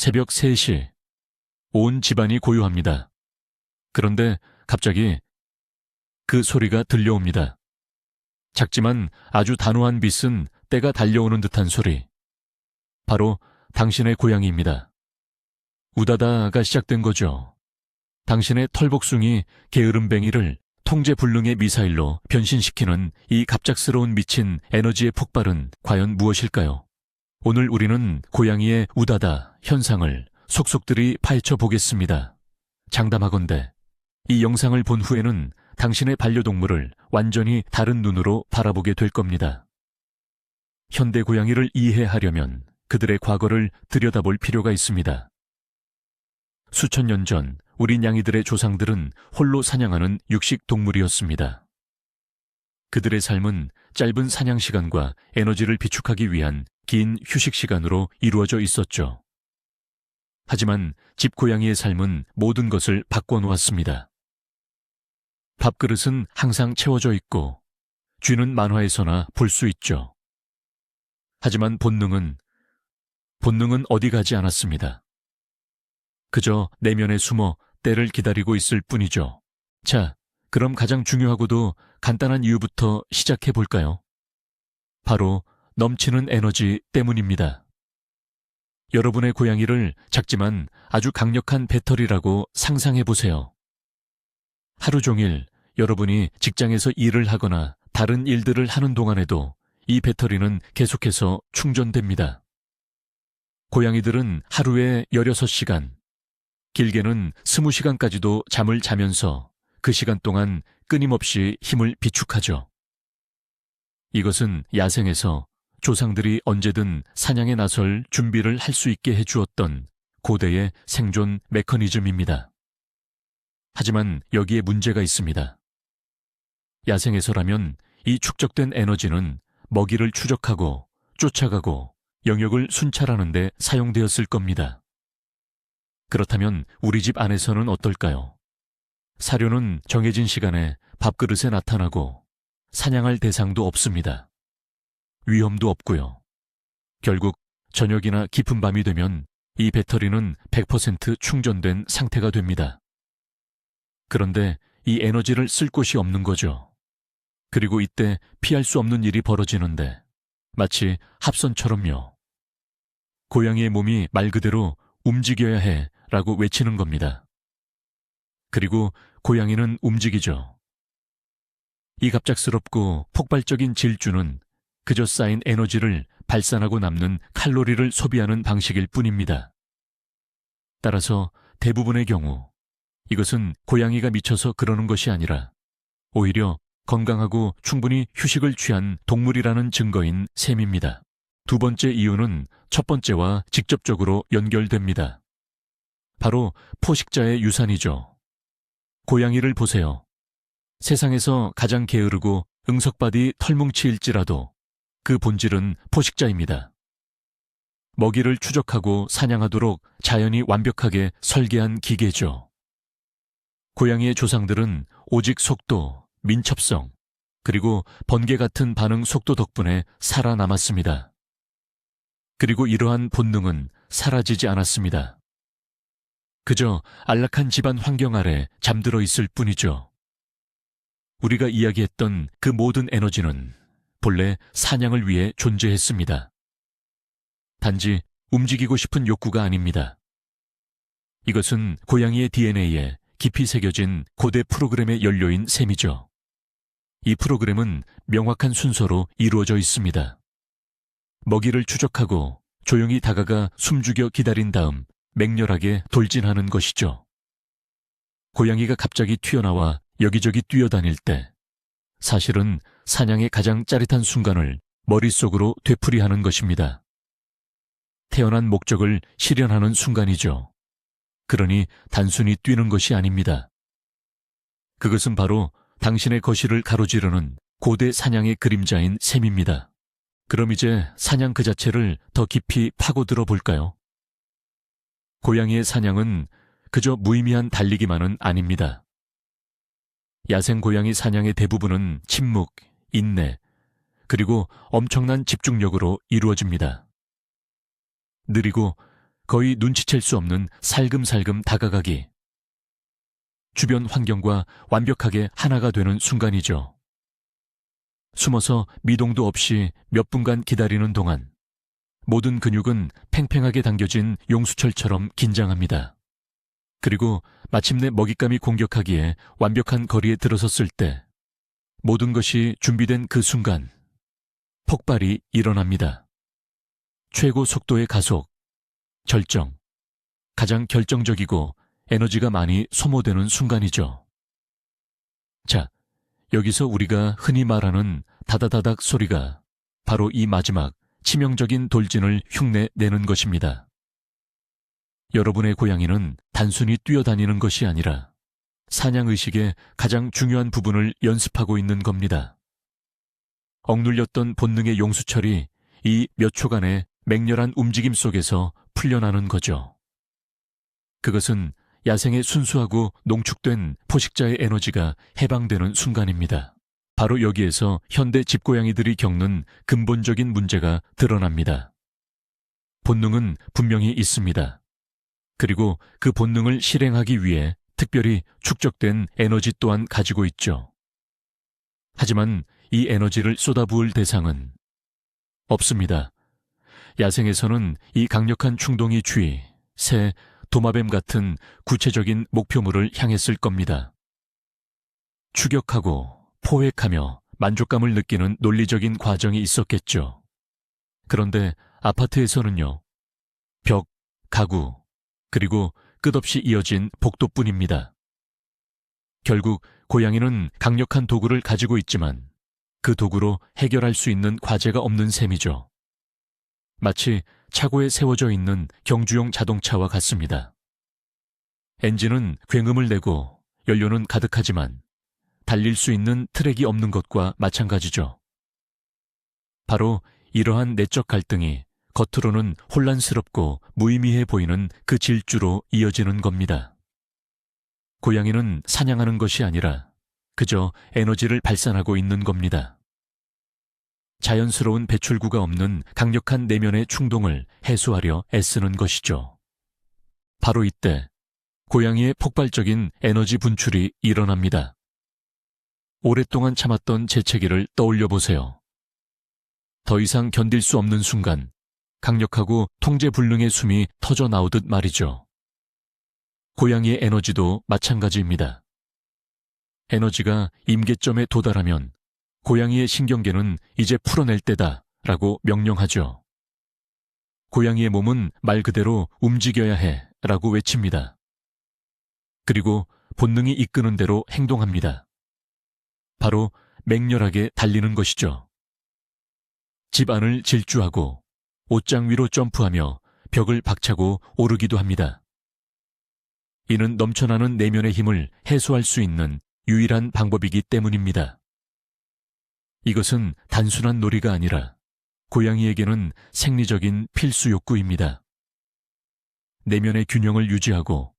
새벽 3시, 온 집안이 고요합니다. 그런데 갑자기 그 소리가 들려옵니다. 작지만 아주 단호한 빛은 때가 달려오는 듯한 소리. 바로 당신의 고양이입니다. 우다다가 시작된 거죠. 당신의 털복숭이 게으름뱅이를 통제불능의 미사일로 변신시키는 이 갑작스러운 미친 에너지의 폭발은 과연 무엇일까요? 오늘 우리는 고양이의 우다다 현상을 속속들이 파헤쳐 보겠습니다. 장담하건대 이 영상을 본 후에는 당신의 반려동물을 완전히 다른 눈으로 바라보게 될 겁니다. 현대 고양이를 이해하려면 그들의 과거를 들여다볼 필요가 있습니다. 수천 년 전 우리 냥이들의 조상들은 홀로 사냥하는 육식 동물이었습니다. 그들의 삶은 짧은 사냥 시간과 에너지를 비축하기 위한 긴 휴식 시간으로 이루어져 있었죠. 하지만 집고양이의 삶은 모든 것을 바꿔놓았습니다. 밥그릇은 항상 채워져 있고 쥐는 만화에서나 볼 수 있죠. 하지만 본능은 어디 가지 않았습니다. 그저 내면에 숨어 때를 기다리고 있을 뿐이죠. 자, 그럼 가장 중요하고도 간단한 이유부터 시작해 볼까요? 바로 넘치는 에너지 때문입니다. 여러분의 고양이를 작지만 아주 강력한 배터리라고 상상해 보세요. 하루 종일 여러분이 직장에서 일을 하거나 다른 일들을 하는 동안에도 이 배터리는 계속해서 충전됩니다. 고양이들은 하루에 16시간, 길게는 20시간까지도 잠을 자면서 그 시간 동안 끊임없이 힘을 비축하죠. 이것은 야생에서 조상들이 언제든 사냥에 나설 준비를 할 수 있게 해주었던 고대의 생존 메커니즘입니다. 하지만 여기에 문제가 있습니다. 야생에서라면 이 축적된 에너지는 먹이를 추적하고 쫓아가고 영역을 순찰하는 데 사용되었을 겁니다. 그렇다면 우리 집 안에서는 어떨까요? 사료는 정해진 시간에 밥그릇에 나타나고 사냥할 대상도 없습니다. 위험도 없고요. 결국 저녁이나 깊은 밤이 되면 이 배터리는 100% 충전된 상태가 됩니다. 그런데 이 에너지를 쓸 곳이 없는 거죠. 그리고 이때 피할 수 없는 일이 벌어지는데 마치 합선처럼요. 고양이의 몸이 말 그대로 움직여야 해 라고 외치는 겁니다. 그리고 고양이는 움직이죠. 이 갑작스럽고 폭발적인 질주는 그저 쌓인 에너지를 발산하고 남는 칼로리를 소비하는 방식일 뿐입니다. 따라서 대부분의 경우 이것은 고양이가 미쳐서 그러는 것이 아니라 오히려 건강하고 충분히 휴식을 취한 동물이라는 증거인 셈입니다. 두 번째 이유는 첫 번째와 직접적으로 연결됩니다. 바로 포식자의 유산이죠. 고양이를 보세요. 세상에서 가장 게으르고 응석바디 털뭉치일지라도 그 본질은 포식자입니다. 먹이를 추적하고 사냥하도록 자연이 완벽하게 설계한 기계죠. 고양이의 조상들은 오직 속도, 민첩성, 그리고 번개 같은 반응 속도 덕분에 살아남았습니다. 그리고 이러한 본능은 사라지지 않았습니다. 그저 안락한 집안 환경 아래 잠들어 있을 뿐이죠. 우리가 이야기했던 그 모든 에너지는 본래 사냥을 위해 존재했습니다. 단지 움직이고 싶은 욕구가 아닙니다. 이것은 고양이의 DNA에 깊이 새겨진 고대 프로그램의 연료인 셈이죠. 이 프로그램은 명확한 순서로 이루어져 있습니다. 먹이를 추적하고 조용히 다가가 숨죽여 기다린 다음 맹렬하게 돌진하는 것이죠. 고양이가 갑자기 튀어나와 여기저기 뛰어다닐 때 사실은 사냥의 가장 짜릿한 순간을 머릿속으로 되풀이하는 것입니다. 태어난 목적을 실현하는 순간이죠. 그러니 단순히 뛰는 것이 아닙니다. 그것은 바로 당신의 거실을 가로지르는 고대 사냥의 그림자인 셈입니다. 그럼 이제 사냥 그 자체를 더 깊이 파고들어 볼까요? 고양이의 사냥은 그저 무의미한 달리기만은 아닙니다. 야생 고양이 사냥의 대부분은 침묵, 인내, 그리고 엄청난 집중력으로 이루어집니다. 느리고 거의 눈치챌 수 없는 살금살금 다가가기. 주변 환경과 완벽하게 하나가 되는 순간이죠. 숨어서 미동도 없이 몇 분간 기다리는 동안 모든 근육은 팽팽하게 당겨진 용수철처럼 긴장합니다. 그리고 마침내 먹잇감이 공격하기에 완벽한 거리에 들어섰을 때 모든 것이 준비된 그 순간 폭발이 일어납니다. 최고 속도의 가속, 절정, 가장 결정적이고 에너지가 많이 소모되는 순간이죠. 자, 여기서 우리가 흔히 말하는 다다다닥 소리가 바로 이 마지막 치명적인 돌진을 흉내내는 것입니다. 여러분의 고양이는 단순히 뛰어다니는 것이 아니라 사냥의식의 가장 중요한 부분을 연습하고 있는 겁니다. 억눌렸던 본능의 용수철이 이 몇 초간의 맹렬한 움직임 속에서 풀려나는 거죠. 그것은 야생의 순수하고 농축된 포식자의 에너지가 해방되는 순간입니다. 바로 여기에서 현대 집고양이들이 겪는 근본적인 문제가 드러납니다. 본능은 분명히 있습니다. 그리고 그 본능을 실행하기 위해 특별히 축적된 에너지 또한 가지고 있죠. 하지만 이 에너지를 쏟아부을 대상은 없습니다. 야생에서는 이 강력한 충동이 쥐, 새, 도마뱀 같은 구체적인 목표물을 향했을 겁니다. 추격하고 포획하며 만족감을 느끼는 논리적인 과정이 있었겠죠. 그런데 아파트에서는요, 벽, 가구, 그리고 끝없이 이어진 복도뿐입니다. 결국 고양이는 강력한 도구를 가지고 있지만 그 도구로 해결할 수 있는 과제가 없는 셈이죠. 마치 차고에 세워져 있는 경주용 자동차와 같습니다. 엔진은 굉음을 내고 연료는 가득하지만 달릴 수 있는 트랙이 없는 것과 마찬가지죠. 바로 이러한 내적 갈등이 겉으로는 혼란스럽고 무의미해 보이는 그 질주로 이어지는 겁니다. 고양이는 사냥하는 것이 아니라 그저 에너지를 발산하고 있는 겁니다. 자연스러운 배출구가 없는 강력한 내면의 충동을 해소하려 애쓰는 것이죠. 바로 이때 고양이의 폭발적인 에너지 분출이 일어납니다. 오랫동안 참았던 재채기를 떠올려 보세요. 더 이상 견딜 수 없는 순간 강력하고 통제불능의 숨이 터져 나오듯 말이죠. 고양이의 에너지도 마찬가지입니다. 에너지가 임계점에 도달하면 고양이의 신경계는 이제 풀어낼 때다 라고 명령하죠. 고양이의 몸은 말 그대로 움직여야 해 라고 외칩니다. 그리고 본능이 이끄는 대로 행동합니다. 바로 맹렬하게 달리는 것이죠. 집 안을 질주하고 옷장 위로 점프하며 벽을 박차고 오르기도 합니다. 이는 넘쳐나는 내면의 힘을 해소할 수 있는 유일한 방법이기 때문입니다. 이것은 단순한 놀이가 아니라 고양이에게는 생리적인 필수 욕구입니다. 내면의 균형을 유지하고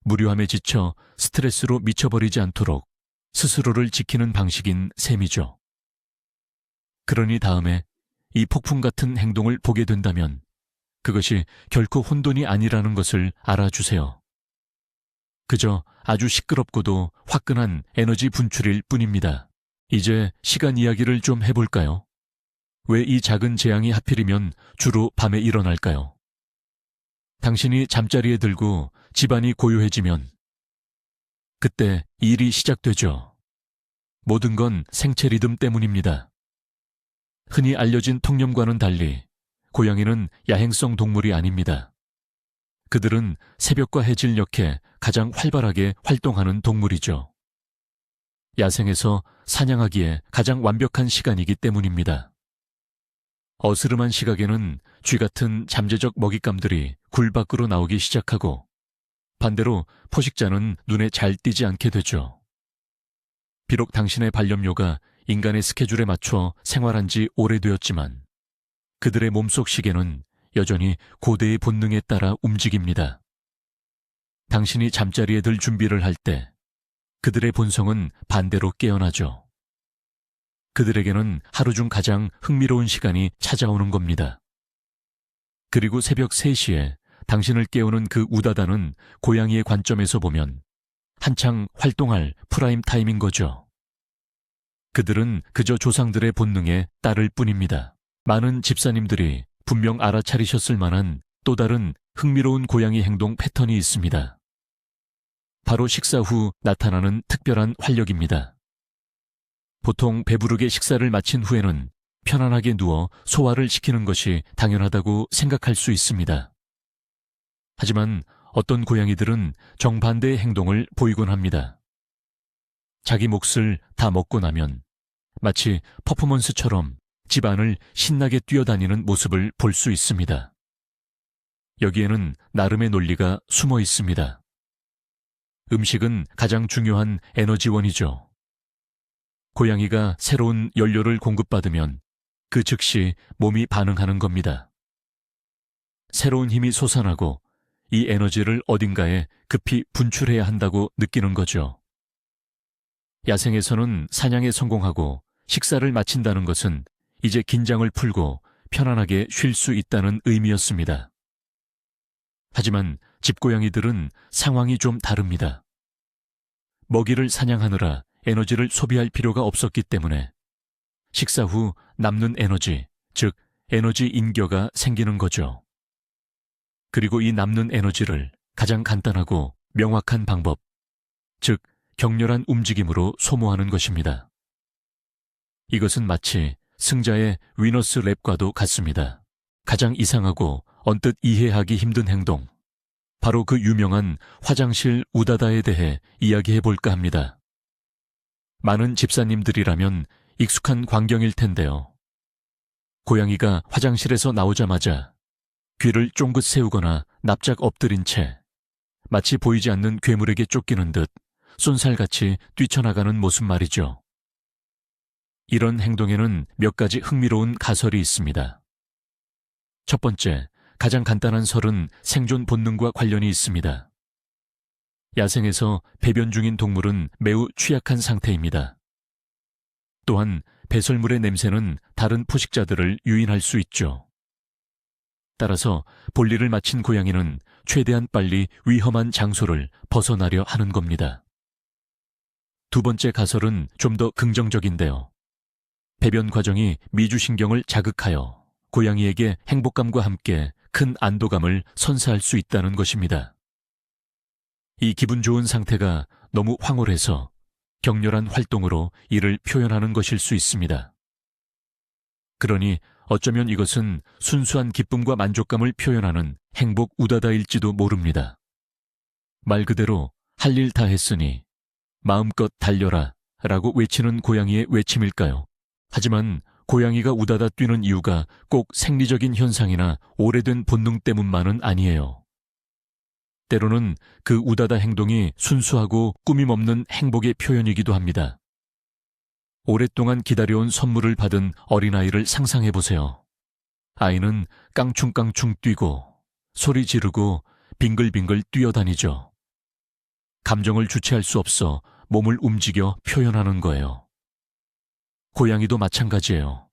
무료함에 지쳐 스트레스로 미쳐버리지 않도록 스스로를 지키는 방식인 셈이죠. 그러니 다음에 이 폭풍 같은 행동을 보게 된다면 그것이 결코 혼돈이 아니라는 것을 알아주세요. 그저 아주 시끄럽고도 화끈한 에너지 분출일 뿐입니다. 이제 시간 이야기를 좀 해볼까요? 왜 이 작은 재앙이 하필이면 주로 밤에 일어날까요? 당신이 잠자리에 들고 집안이 고요해지면 그때 일이 시작되죠. 모든 건 생체 리듬 때문입니다. 흔히 알려진 통념과는 달리 고양이는 야행성 동물이 아닙니다. 그들은 새벽과 해질 역에 가장 활발하게 활동하는 동물이죠. 야생에서 사냥하기에 가장 완벽한 시간이기 때문입니다. 어스름한 시각에는 쥐 같은 잠재적 먹잇감들이 굴 밖으로 나오기 시작하고 반대로 포식자는 눈에 잘 띄지 않게 되죠. 비록 당신의 반려묘가 인간의 스케줄에 맞춰 생활한 지 오래되었지만 그들의 몸속 시계는 여전히 고대의 본능에 따라 움직입니다. 당신이 잠자리에 들 준비를 할 때 그들의 본성은 반대로 깨어나죠. 그들에게는 하루 중 가장 흥미로운 시간이 찾아오는 겁니다. 그리고 새벽 3시에 당신을 깨우는 그 우다다는 고양이의 관점에서 보면 한창 활동할 프라임 타임인 거죠. 그들은 그저 조상들의 본능에 따를 뿐입니다. 많은 집사님들이 분명 알아차리셨을 만한 또 다른 흥미로운 고양이 행동 패턴이 있습니다. 바로 식사 후 나타나는 특별한 활력입니다. 보통 배부르게 식사를 마친 후에는 편안하게 누워 소화를 시키는 것이 당연하다고 생각할 수 있습니다. 하지만 어떤 고양이들은 정반대의 행동을 보이곤 합니다. 자기 몫을 다 먹고 나면 마치 퍼포먼스처럼 집안을 신나게 뛰어다니는 모습을 볼 수 있습니다. 여기에는 나름의 논리가 숨어 있습니다. 음식은 가장 중요한 에너지원이죠. 고양이가 새로운 연료를 공급받으면 그 즉시 몸이 반응하는 겁니다. 새로운 힘이 솟아나고 이 에너지를 어딘가에 급히 분출해야 한다고 느끼는 거죠. 야생에서는 사냥에 성공하고 식사를 마친다는 것은 이제 긴장을 풀고 편안하게 쉴 수 있다는 의미였습니다. 하지만 집고양이들은 상황이 좀 다릅니다. 먹이를 사냥하느라 에너지를 소비할 필요가 없었기 때문에 식사 후 남는 에너지, 즉 에너지 인겨가 생기는 거죠. 그리고 이 남는 에너지를 가장 간단하고 명확한 방법, 즉 격렬한 움직임으로 소모하는 것입니다. 이것은 마치 승자의 위너스 랩과도 같습니다. 가장 이상하고 언뜻 이해하기 힘든 행동, 바로 그 유명한 화장실 우다다에 대해 이야기해 볼까 합니다. 많은 집사님들이라면 익숙한 광경일 텐데요. 고양이가 화장실에서 나오자마자 귀를 쫑긋 세우거나 납작 엎드린 채 마치 보이지 않는 괴물에게 쫓기는 듯 쏜살같이 뛰쳐나가는 모습 말이죠. 이런 행동에는 몇 가지 흥미로운 가설이 있습니다. 첫 번째, 가장 간단한 설은 생존 본능과 관련이 있습니다. 야생에서 배변 중인 동물은 매우 취약한 상태입니다. 또한 배설물의 냄새는 다른 포식자들을 유인할 수 있죠. 따라서 볼일을 마친 고양이는 최대한 빨리 위험한 장소를 벗어나려 하는 겁니다. 두 번째 가설은 좀 더 긍정적인데요. 배변 과정이 미주신경을 자극하여 고양이에게 행복감과 함께 큰 안도감을 선사할 수 있다는 것입니다. 이 기분 좋은 상태가 너무 황홀해서 격렬한 활동으로 이를 표현하는 것일 수 있습니다. 그러니 어쩌면 이것은 순수한 기쁨과 만족감을 표현하는 행복 우다다일지도 모릅니다. 말 그대로 할 일 다 했으니 마음껏 달려라 라고 외치는 고양이의 외침일까요? 하지만 고양이가 우다다 뛰는 이유가 꼭 생리적인 현상이나 오래된 본능 때문만은 아니에요. 때로는 그 우다다 행동이 순수하고 꾸밈없는 행복의 표현이기도 합니다. 오랫동안 기다려온 선물을 받은 어린아이를 상상해보세요. 아이는 깡충깡충 뛰고 소리 지르고 빙글빙글 뛰어다니죠. 감정을 주체할 수 없어 몸을 움직여 표현하는 거예요. 고양이도 마찬가지예요.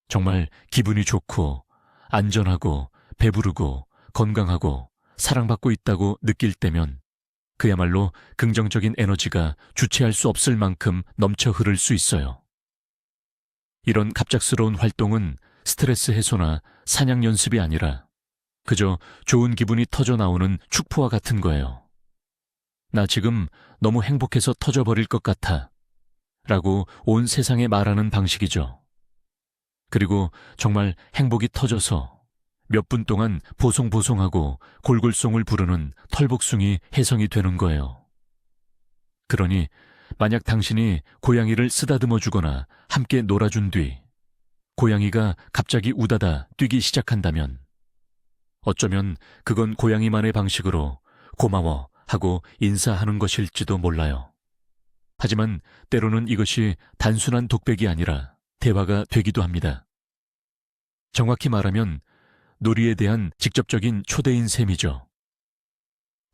정말 기분이 좋고 안전하고 배부르고 건강하고 사랑받고 있다고 느낄 때면 그야말로 긍정적인 에너지가 주체할 수 없을 만큼 넘쳐 흐를 수 있어요. 이런 갑작스러운 활동은 스트레스 해소나 사냥 연습이 아니라 그저 좋은 기분이 터져 나오는 축포와 같은 거예요. 나 지금 너무 행복해서 터져버릴 것 같아 라고 온 세상에 말하는 방식이죠. 그리고 정말 행복이 터져서 몇 분 동안 보송보송하고 골골송을 부르는 털복숭이 해성이 되는 거예요. 그러니 만약 당신이 고양이를 쓰다듬어 주거나 함께 놀아준 뒤 고양이가 갑자기 우다다 뛰기 시작한다면 어쩌면 그건 고양이만의 방식으로 고마워 하고 인사하는 것일지도 몰라요. 하지만 때로는 이것이 단순한 독백이 아니라 대화가 되기도 합니다. 정확히 말하면 놀이에 대한 직접적인 초대인 셈이죠.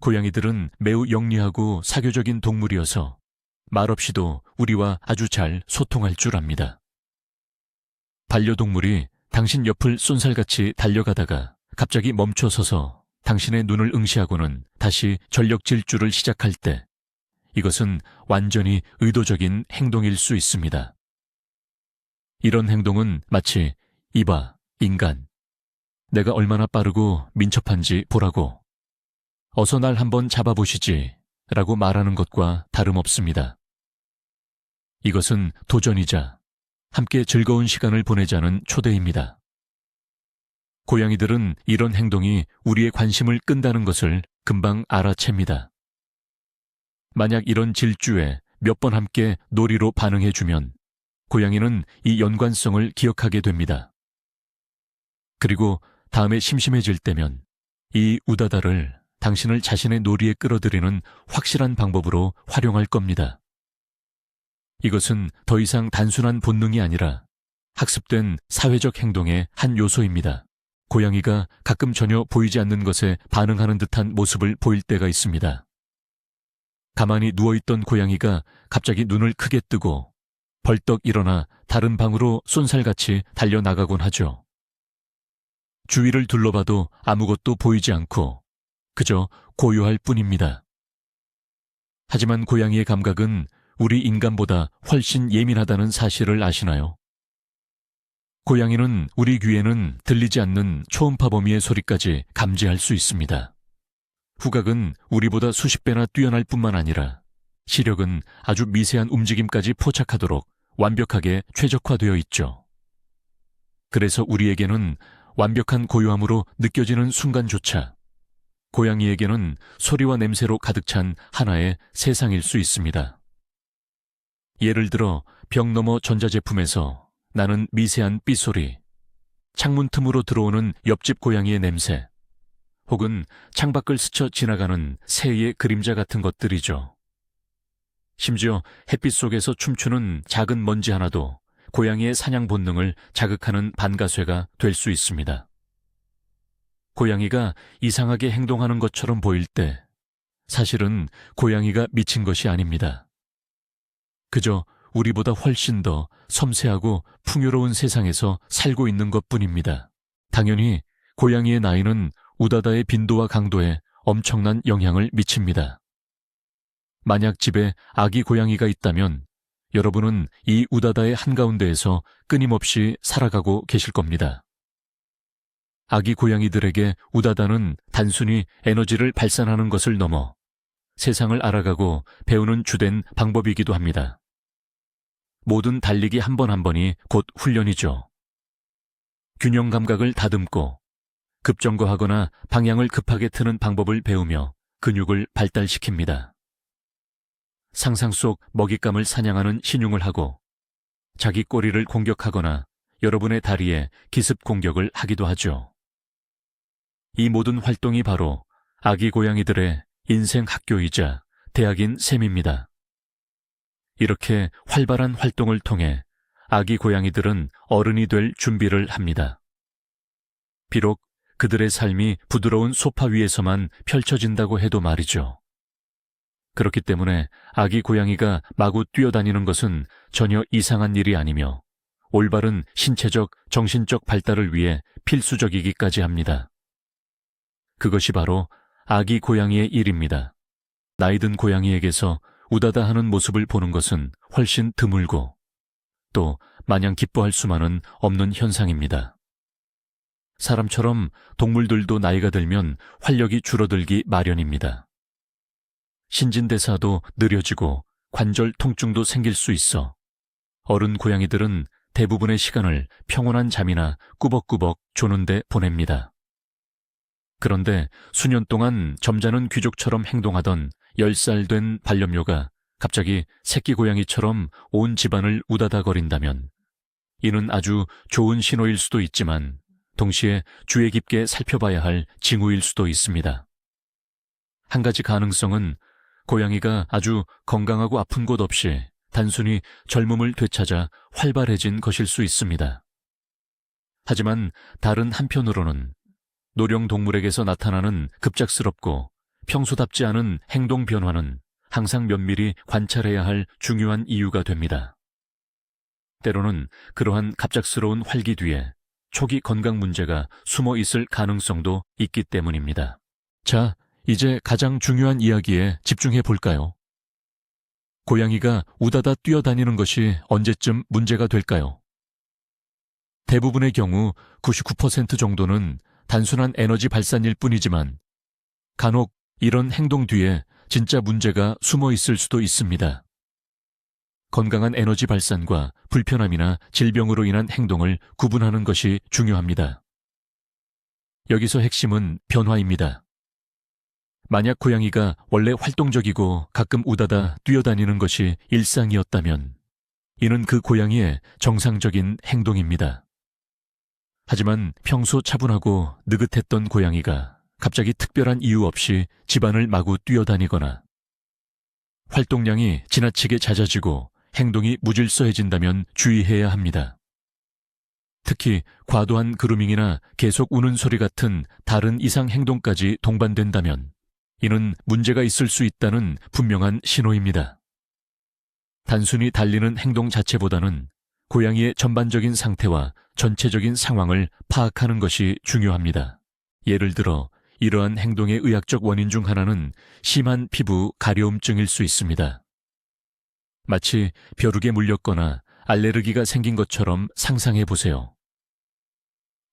고양이들은 매우 영리하고 사교적인 동물이어서 말없이도 우리와 아주 잘 소통할 줄 압니다. 반려동물이 당신 옆을 쏜살같이 달려가다가 갑자기 멈춰서서 당신의 눈을 응시하고는 다시 전력 질주를 시작할 때 이것은 완전히 의도적인 행동일 수 있습니다. 이런 행동은 마치 이봐, 인간. 내가 얼마나 빠르고 민첩한지 보라고. 어서 날 한번 잡아보시지 라고 말하는 것과 다름없습니다. 이것은 도전이자 함께 즐거운 시간을 보내자는 초대입니다. 고양이들은 이런 행동이 우리의 관심을 끈다는 것을 금방 알아챕니다. 만약 이런 질주에 몇 번 함께 놀이로 반응해주면 고양이는 이 연관성을 기억하게 됩니다. 그리고 다음에 심심해질 때면 이 우다다를 당신을 자신의 놀이에 끌어들이는 확실한 방법으로 활용할 겁니다. 이것은 더 이상 단순한 본능이 아니라 학습된 사회적 행동의 한 요소입니다. 고양이가 가끔 전혀 보이지 않는 것에 반응하는 듯한 모습을 보일 때가 있습니다. 가만히 누워있던 고양이가 갑자기 눈을 크게 뜨고 벌떡 일어나 다른 방으로 쏜살같이 달려나가곤 하죠. 주위를 둘러봐도 아무것도 보이지 않고 그저 고요할 뿐입니다. 하지만 고양이의 감각은 우리 인간보다 훨씬 예민하다는 사실을 아시나요? 고양이는 우리 귀에는 들리지 않는 초음파 범위의 소리까지 감지할 수 있습니다. 후각은 우리보다 수십 배나 뛰어날 뿐만 아니라 시력은 아주 미세한 움직임까지 포착하도록 완벽하게 최적화되어 있죠. 그래서 우리에게는 완벽한 고요함으로 느껴지는 순간조차 고양이에게는 소리와 냄새로 가득 찬 하나의 세상일 수 있습니다. 예를 들어 벽 너머 전자제품에서 나는 미세한 삐소리, 창문 틈으로 들어오는 옆집 고양이의 냄새, 혹은 창밖을 스쳐 지나가는 새의 그림자 같은 것들이죠. 심지어 햇빛 속에서 춤추는 작은 먼지 하나도 고양이의 사냥 본능을 자극하는 반가쇠가 될 수 있습니다. 고양이가 이상하게 행동하는 것처럼 보일 때 사실은 고양이가 미친 것이 아닙니다. 그저 우리보다 훨씬 더 섬세하고 풍요로운 세상에서 살고 있는 것뿐입니다. 당연히 고양이의 나이는 우다다의 빈도와 강도에 엄청난 영향을 미칩니다. 만약 집에 아기 고양이가 있다면 여러분은 이 우다다의 한가운데에서 끊임없이 살아가고 계실 겁니다. 아기 고양이들에게 우다다는 단순히 에너지를 발산하는 것을 넘어 세상을 알아가고 배우는 주된 방법이기도 합니다. 모든 달리기 한 번 한 번이 곧 훈련이죠. 균형 감각을 다듬고 급정거하거나 방향을 급하게 트는 방법을 배우며 근육을 발달시킵니다. 상상 속 먹잇감을 사냥하는 신용을 하고 자기 꼬리를 공격하거나 여러분의 다리에 기습 공격을 하기도 하죠. 이 모든 활동이 바로 아기 고양이들의 인생 학교이자 대학인 셈입니다. 이렇게 활발한 활동을 통해 아기 고양이들은 어른이 될 준비를 합니다. 비록 그들의 삶이 부드러운 소파 위에서만 펼쳐진다고 해도 말이죠. 그렇기 때문에 아기 고양이가 마구 뛰어다니는 것은 전혀 이상한 일이 아니며 올바른 신체적, 정신적 발달을 위해 필수적이기까지 합니다. 그것이 바로 아기 고양이의 일입니다. 나이든 고양이에게서 우다다 하는 모습을 보는 것은 훨씬 드물고 또 마냥 기뻐할 수만은 없는 현상입니다. 사람처럼 동물들도 나이가 들면 활력이 줄어들기 마련입니다. 신진대사도 느려지고 관절 통증도 생길 수 있어 어른 고양이들은 대부분의 시간을 평온한 잠이나 꾸벅꾸벅 조는 데 보냅니다. 그런데 수년 동안 점잖은 귀족처럼 행동하던 10살 된 반려묘가 갑자기 새끼 고양이처럼 온 집안을 우다다거린다면 이는 아주 좋은 신호일 수도 있지만 동시에 주의 깊게 살펴봐야 할 징후일 수도 있습니다. 한 가지 가능성은 고양이가 아주 건강하고 아픈 곳 없이 단순히 젊음을 되찾아 활발해진 것일 수 있습니다. 하지만 다른 한편으로는 노령동물에게서 나타나는 급작스럽고 평소답지 않은 행동 변화는 항상 면밀히 관찰해야 할 중요한 이유가 됩니다. 때로는 그러한 갑작스러운 활기 뒤에 초기 건강 문제가 숨어 있을 가능성도 있기 때문입니다. 자, 이제 가장 중요한 이야기에 집중해 볼까요? 고양이가 우다다 뛰어다니는 것이 언제쯤 문제가 될까요? 대부분의 경우 99% 정도는 단순한 에너지 발산일 뿐이지만 간혹 이런 행동 뒤에 진짜 문제가 숨어 있을 수도 있습니다. 건강한 에너지 발산과 불편함이나 질병으로 인한 행동을 구분하는 것이 중요합니다. 여기서 핵심은 변화입니다. 만약 고양이가 원래 활동적이고 가끔 우다다 뛰어다니는 것이 일상이었다면 이는 그 고양이의 정상적인 행동입니다. 하지만 평소 차분하고 느긋했던 고양이가 갑자기 특별한 이유 없이 집안을 마구 뛰어다니거나 활동량이 지나치게 잦아지고 행동이 무질서해진다면 주의해야 합니다. 특히 과도한 그루밍이나 계속 우는 소리 같은 다른 이상 행동까지 동반된다면 이는 문제가 있을 수 있다는 분명한 신호입니다. 단순히 달리는 행동 자체보다는 고양이의 전반적인 상태와 전체적인 상황을 파악하는 것이 중요합니다. 예를 들어 이러한 행동의 의학적 원인 중 하나는 심한 피부 가려움증일 수 있습니다. 마치 벼룩에 물렸거나 알레르기가 생긴 것처럼 상상해 보세요.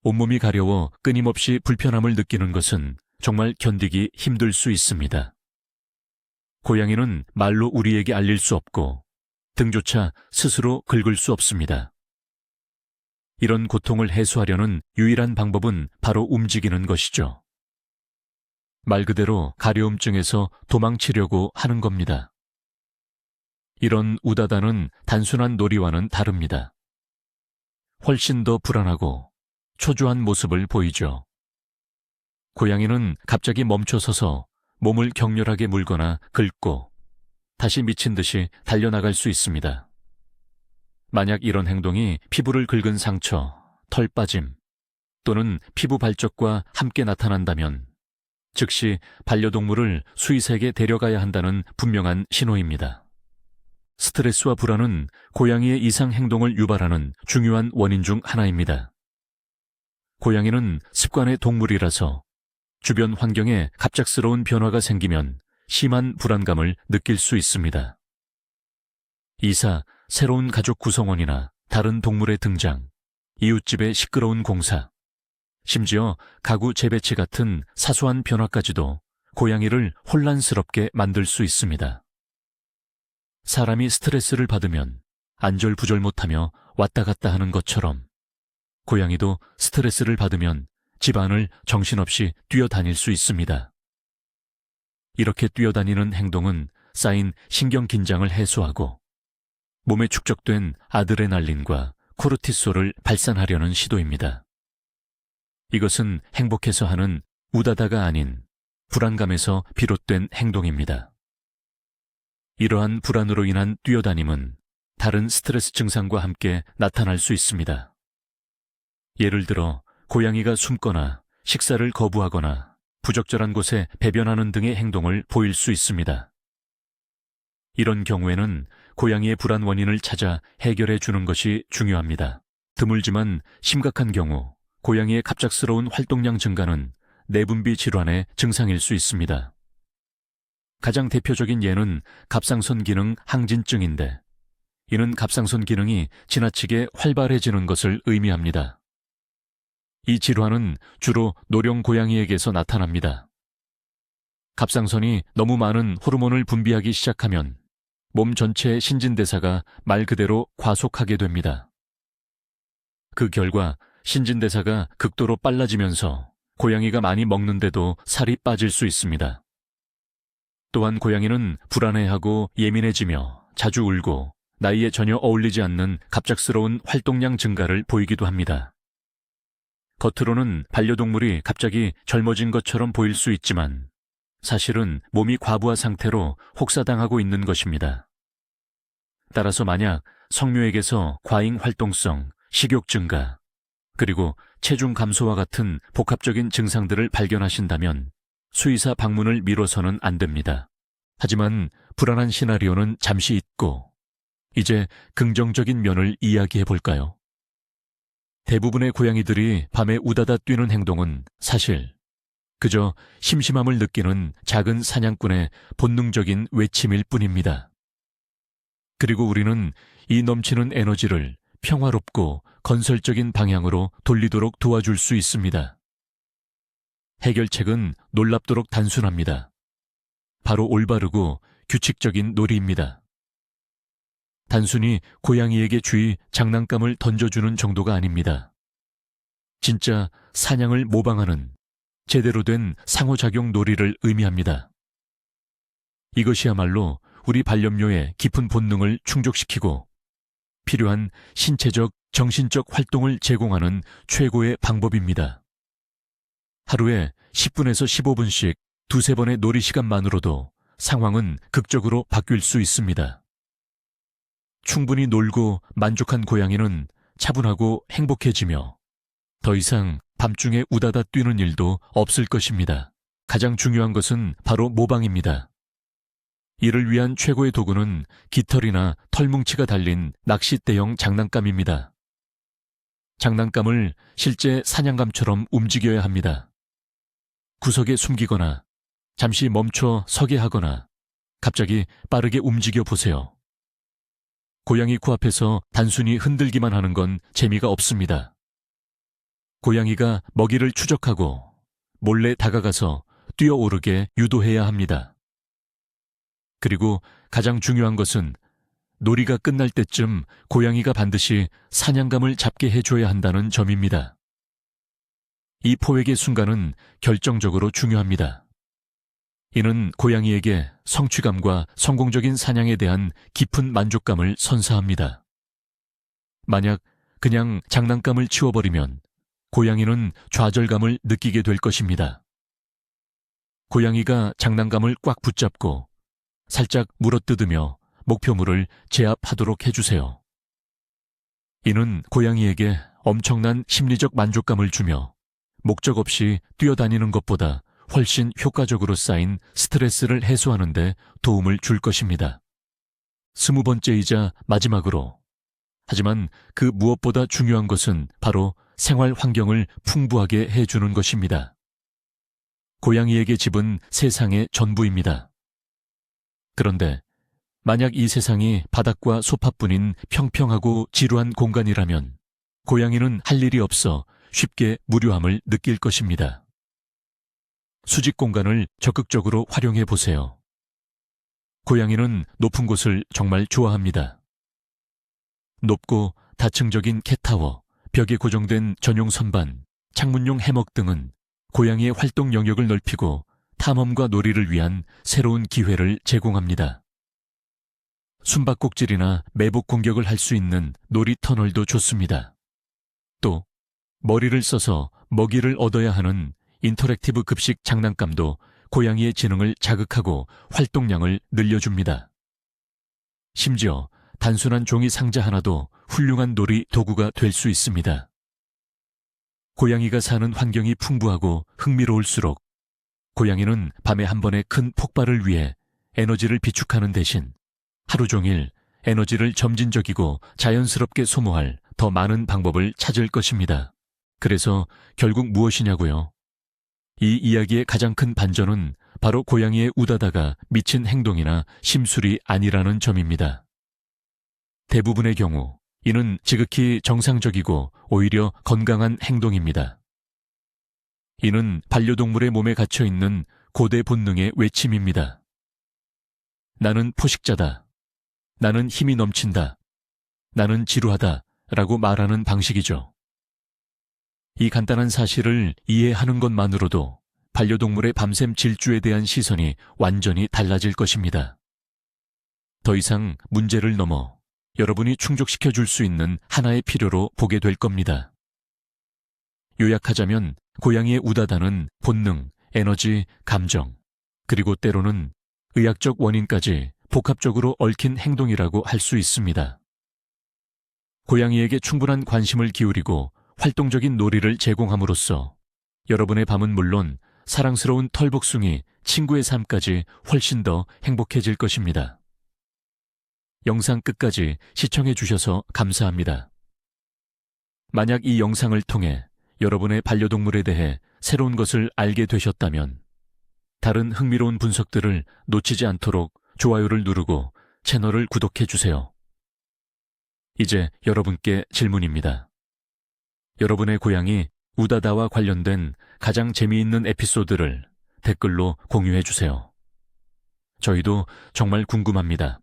온몸이 가려워 끊임없이 불편함을 느끼는 것은 정말 견디기 힘들 수 있습니다. 고양이는 말로 우리에게 알릴 수 없고 등조차 스스로 긁을 수 없습니다. 이런 고통을 해소하려는 유일한 방법은 바로 움직이는 것이죠. 말 그대로 가려움증에서 도망치려고 하는 겁니다. 이런 우다다는 단순한 놀이와는 다릅니다. 훨씬 더 불안하고 초조한 모습을 보이죠. 고양이는 갑자기 멈춰서서 몸을 격렬하게 물거나 긁고 다시 미친 듯이 달려나갈 수 있습니다. 만약 이런 행동이 피부를 긁은 상처, 털 빠짐 또는 피부 발적과 함께 나타난다면 즉시 반려동물을 수의사에게 데려가야 한다는 분명한 신호입니다. 스트레스와 불안은 고양이의 이상 행동을 유발하는 중요한 원인 중 하나입니다. 고양이는 습관의 동물이라서 주변 환경에 갑작스러운 변화가 생기면 심한 불안감을 느낄 수 있습니다. 이사, 새로운 가족 구성원이나 다른 동물의 등장, 이웃집의 시끄러운 공사, 심지어 가구 재배치 같은 사소한 변화까지도 고양이를 혼란스럽게 만들 수 있습니다. 사람이 스트레스를 받으면 안절부절 못하며 왔다 갔다 하는 것처럼 고양이도 스트레스를 받으면 집안을 정신없이 뛰어다닐 수 있습니다. 이렇게 뛰어다니는 행동은 쌓인 신경 긴장을 해소하고 몸에 축적된 아드레날린과 코르티솔을 발산하려는 시도입니다. 이것은 행복해서 하는 우다다가 아닌 불안감에서 비롯된 행동입니다. 이러한 불안으로 인한 뛰어다님은 다른 스트레스 증상과 함께 나타날 수 있습니다. 예를 들어 고양이가 숨거나 식사를 거부하거나 부적절한 곳에 배변하는 등의 행동을 보일 수 있습니다. 이런 경우에는 고양이의 불안 원인을 찾아 해결해 주는 것이 중요합니다. 드물지만 심각한 경우 고양이의 갑작스러운 활동량 증가는 내분비 질환의 증상일 수 있습니다. 가장 대표적인 예는 갑상선 기능 항진증인데 이는 갑상선 기능이 지나치게 활발해지는 것을 의미합니다. 이 질환은 주로 노령 고양이에게서 나타납니다. 갑상선이 너무 많은 호르몬을 분비하기 시작하면 몸 전체의 신진대사가 말 그대로 과속하게 됩니다. 그 결과 신진대사가 극도로 빨라지면서 고양이가 많이 먹는데도 살이 빠질 수 있습니다. 또한 고양이는 불안해하고 예민해지며 자주 울고 나이에 전혀 어울리지 않는 갑작스러운 활동량 증가를 보이기도 합니다. 겉으로는 반려동물이 갑자기 젊어진 것처럼 보일 수 있지만 사실은 몸이 과부하 상태로 혹사당하고 있는 것입니다. 따라서 만약 성묘에게서 과잉 활동성, 식욕 증가, 그리고 체중 감소와 같은 복합적인 증상들을 발견하신다면 수의사 방문을 미뤄서는 안 됩니다. 하지만 불안한 시나리오는 잠시 잊고 이제 긍정적인 면을 이야기해 볼까요? 대부분의 고양이들이 밤에 우다다 뛰는 행동은 사실 그저 심심함을 느끼는 작은 사냥꾼의 본능적인 외침일 뿐입니다. 그리고 우리는 이 넘치는 에너지를 평화롭고 건설적인 방향으로 돌리도록 도와줄 수 있습니다. 해결책은 놀랍도록 단순합니다. 바로 올바르고 규칙적인 놀이입니다. 단순히 고양이에게 주의 장난감을 던져주는 정도가 아닙니다. 진짜 사냥을 모방하는 제대로 된 상호작용 놀이를 의미합니다. 이것이야말로 우리 반려묘의 깊은 본능을 충족시키고 필요한 신체적, 정신적 활동을 제공하는 최고의 방법입니다. 하루에 10분에서 15분씩 두세 번의 놀이 시간만으로도 상황은 극적으로 바뀔 수 있습니다. 충분히 놀고 만족한 고양이는 차분하고 행복해지며 더 이상 밤중에 우다다 뛰는 일도 없을 것입니다. 가장 중요한 것은 바로 모방입니다. 이를 위한 최고의 도구는 깃털이나 털뭉치가 달린 낚싯대형 장난감입니다. 장난감을 실제 사냥감처럼 움직여야 합니다. 구석에 숨기거나 잠시 멈춰 서게 하거나 갑자기 빠르게 움직여 보세요. 고양이 코앞에서 단순히 흔들기만 하는 건 재미가 없습니다. 고양이가 먹이를 추적하고 몰래 다가가서 뛰어오르게 유도해야 합니다. 그리고 가장 중요한 것은 놀이가 끝날 때쯤 고양이가 반드시 사냥감을 잡게 해줘야 한다는 점입니다. 이 포획의 순간은 결정적으로 중요합니다. 이는 고양이에게 성취감과 성공적인 사냥에 대한 깊은 만족감을 선사합니다. 만약 그냥 장난감을 치워버리면 고양이는 좌절감을 느끼게 될 것입니다. 고양이가 장난감을 꽉 붙잡고 살짝 물어뜯으며 목표물을 제압하도록 해주세요. 이는 고양이에게 엄청난 심리적 만족감을 주며 목적 없이 뛰어다니는 것보다 훨씬 효과적으로 쌓인 스트레스를 해소하는 데 도움을 줄 것입니다. 20번째이자 마지막으로, 하지만 그 무엇보다 중요한 것은 바로 생활 환경을 풍부하게 해주는 것입니다. 고양이에게 집은 세상의 전부입니다. 그런데 만약 이 세상이 바닥과 소파뿐인 평평하고 지루한 공간이라면 고양이는 할 일이 없어 쉽게 무료함을 느낄 것입니다. 수직 공간을 적극적으로 활용해 보세요. 고양이는 높은 곳을 정말 좋아합니다. 높고 다층적인 캣타워, 벽에 고정된 전용 선반, 창문용 해먹 등은 고양이의 활동 영역을 넓히고 탐험과 놀이를 위한 새로운 기회를 제공합니다. 숨바꼭질이나 매복 공격을 할 수 있는 놀이 터널도 좋습니다. 또 머리를 써서 먹이를 얻어야 하는 인터랙티브 급식 장난감도 고양이의 지능을 자극하고 활동량을 늘려줍니다. 심지어 단순한 종이 상자 하나도 훌륭한 놀이 도구가 될 수 있습니다. 고양이가 사는 환경이 풍부하고 흥미로울수록 고양이는 밤에 한 번의 큰 폭발을 위해 에너지를 비축하는 대신 하루 종일 에너지를 점진적이고 자연스럽게 소모할 더 많은 방법을 찾을 것입니다. 그래서 결국 무엇이냐고요? 이 이야기의 가장 큰 반전은 바로 고양이의 우다다가 미친 행동이나 심술이 아니라는 점입니다. 대부분의 경우 이는 지극히 정상적이고 오히려 건강한 행동입니다. 이는 반려동물의 몸에 갇혀있는 고대 본능의 외침입니다. 나는 포식자다. 나는 힘이 넘친다. 나는 지루하다. 라고 말하는 방식이죠. 이 간단한 사실을 이해하는 것만으로도 반려동물의 밤샘 질주에 대한 시선이 완전히 달라질 것입니다. 더 이상 문제를 넘어 여러분이 충족시켜 줄 수 있는 하나의 필요로 보게 될 겁니다. 요약하자면 고양이의 우다다는 본능, 에너지, 감정, 그리고 때로는 의학적 원인까지 복합적으로 얽힌 행동이라고 할 수 있습니다. 고양이에게 충분한 관심을 기울이고 활동적인 놀이를 제공함으로써 여러분의 밤은 물론 사랑스러운 털복숭이, 친구의 삶까지 훨씬 더 행복해질 것입니다. 영상 끝까지 시청해 주셔서 감사합니다. 만약 이 영상을 통해 여러분의 반려동물에 대해 새로운 것을 알게 되셨다면 다른 흥미로운 분석들을 놓치지 않도록 좋아요를 누르고 채널을 구독해 주세요. 이제 여러분께 질문입니다. 여러분의 고향이 우다다와 관련된 가장 재미있는 에피소드를 댓글로 공유해 주세요. 저희도 정말 궁금합니다.